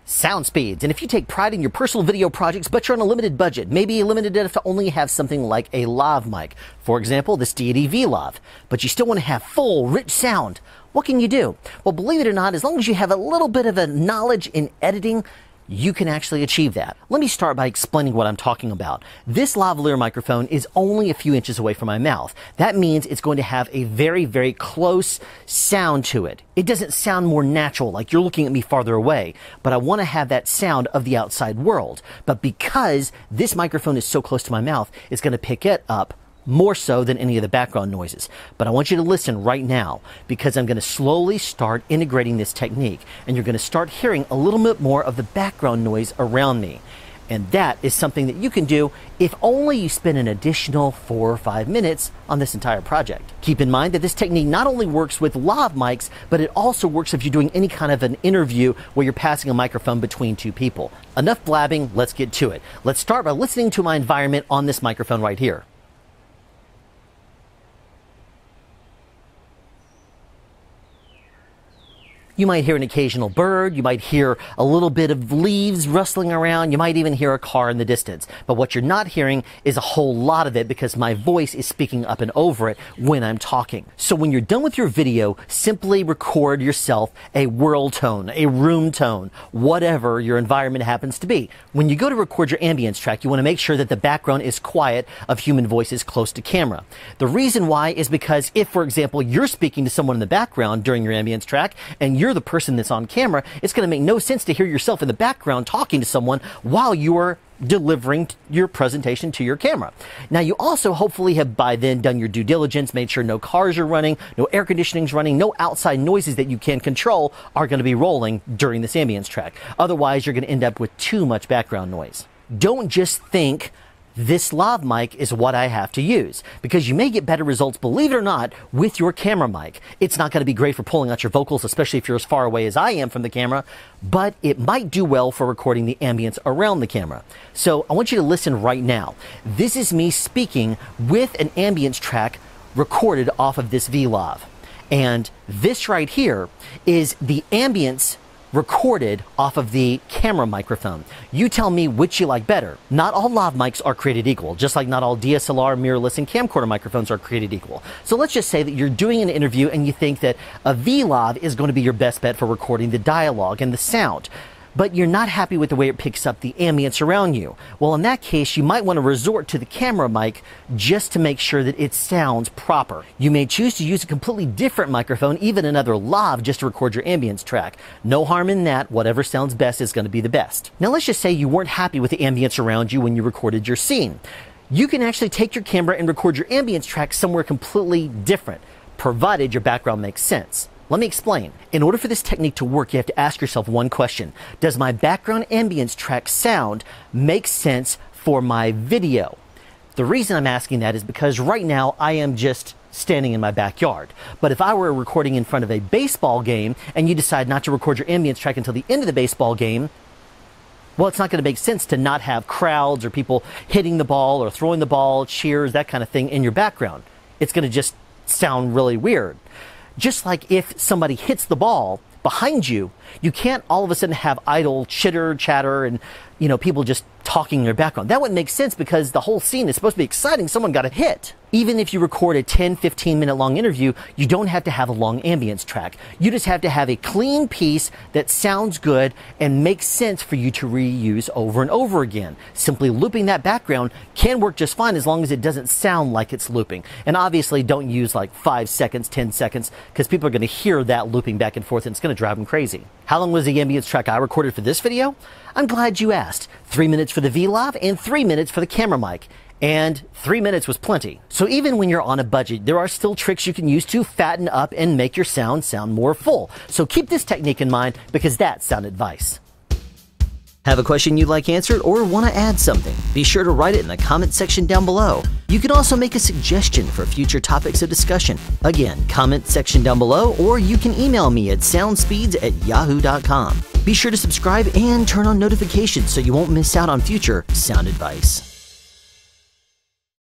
Sound speeds. And if you take pride in your personal video projects, but you're on a limited budget, maybe limited enough to only have something like a lav mic, for example, this deity v.lav, but you still want to have full, rich sound, what can you do? Well, believe it or not, as long as you have a little bit of a knowledge in editing, you can actually achieve that. Let me start by explaining what I'm talking about. This lavalier microphone is only a few inches away from my mouth. That means it's going to have a very, very close sound to it. It doesn't sound more natural, like you're looking at me farther away, but I want to have that sound of the outside world. But because this microphone is so close to my mouth, it's going to pick it up more so than any of the background noises. But I want you to listen right now, because I'm going to slowly start integrating this technique, and you're going to start hearing a little bit more of the background noise around me. And that is something that you can do if only you spend an additional 4 or 5 minutes on this entire project. Keep in mind that this technique not only works with lav mics, but it also works if you're doing any kind of an interview where you're passing a microphone between two people. Enough blabbing, let's get to it. Let's start by listening to my environment on this microphone right here. You might hear an occasional bird, you might hear a little bit of leaves rustling around, you might even hear a car in the distance. But what you're not hearing is a whole lot of it, because my voice is speaking up and over it when I'm talking. So when you're done with your video, simply record yourself a world tone, a room tone, whatever your environment happens to be. When you go to record your ambience track, you want to make sure that the background is quiet of human voices close to camera. The reason why is because if, for example, you're speaking to someone in the background during your ambience track, and you're the person that's on camera, it's going to make no sense to hear yourself in the background talking to someone while you are delivering your presentation to your camera. Now, you also hopefully have by then done your due diligence, made sure no cars are running, no air conditioning's running, no outside noises that you can control are going to be rolling during this ambience track. Otherwise, you're going to end up with too much background noise. Don't just think this lav mic is what I have to use, because you may get better results, believe it or not, with your camera mic. It's not going to be great for pulling out your vocals, especially if you're as far away as I am from the camera, but it might do well for recording the ambience around the camera. So I want you to listen right now. This is me speaking with an ambience track recorded off of this v.lav. And this right here is the ambience recorded off of the camera microphone. You tell me which you like better. Not all lav mics are created equal, just like not all DSLR, mirrorless, and camcorder microphones are created equal. So let's just say that you're doing an interview and you think that a v.lav is going to be your best bet for recording the dialogue and the sound, but you're not happy with the way it picks up the ambience around you. Well, in that case, you might want to resort to the camera mic just to make sure that it sounds proper. You may choose to use a completely different microphone, even another lav, just to record your ambience track. No harm in that. Whatever sounds best is going to be the best. Now, let's just say you weren't happy with the ambience around you when you recorded your scene. You can actually take your camera and record your ambience track somewhere completely different, provided your background makes sense. Let me explain. In order for this technique to work, you have to ask yourself one question. Does my background ambience track sound make sense for my video? The reason I'm asking that is because right now I am just standing in my backyard. But if I were recording in front of a baseball game and you decide not to record your ambience track until the end of the baseball game, well, it's not going to make sense to not have crowds or people hitting the ball or throwing the ball, cheers, that kind of thing in your background. It's going to just sound really weird. Just like if somebody hits the ball behind you, you can't all of a sudden have idle chitter, chatter, and people just talking in your background. That wouldn't make sense, because the whole scene is supposed to be exciting. Someone got a hit. Even if you record a 10-15 minute long interview, you don't have to have a long ambience track. You just have to have a clean piece that sounds good and makes sense for you to reuse over and over again. Simply looping that background can work just fine as long as it doesn't sound like it's looping. And obviously don't use like 5 seconds, 10 seconds, because people are going to hear that looping back and forth and it's going to drive them crazy. How long was the ambience track I recorded for this video? I'm glad you asked. 3 minutes for the v.lav and 3 minutes for the camera mic. And 3 minutes was plenty. So even when you're on a budget, there are still tricks you can use to fatten up and make your sound more full. So keep this technique in mind, because that's sound advice. Have a question you'd like answered or want to add something? Be sure to write it in the comment section down below. You can also make a suggestion for future topics of discussion. Again, comment section down below, or you can email me at soundspeeds@yahoo.com. Be sure to subscribe and turn on notifications so you won't miss out on future sound advice.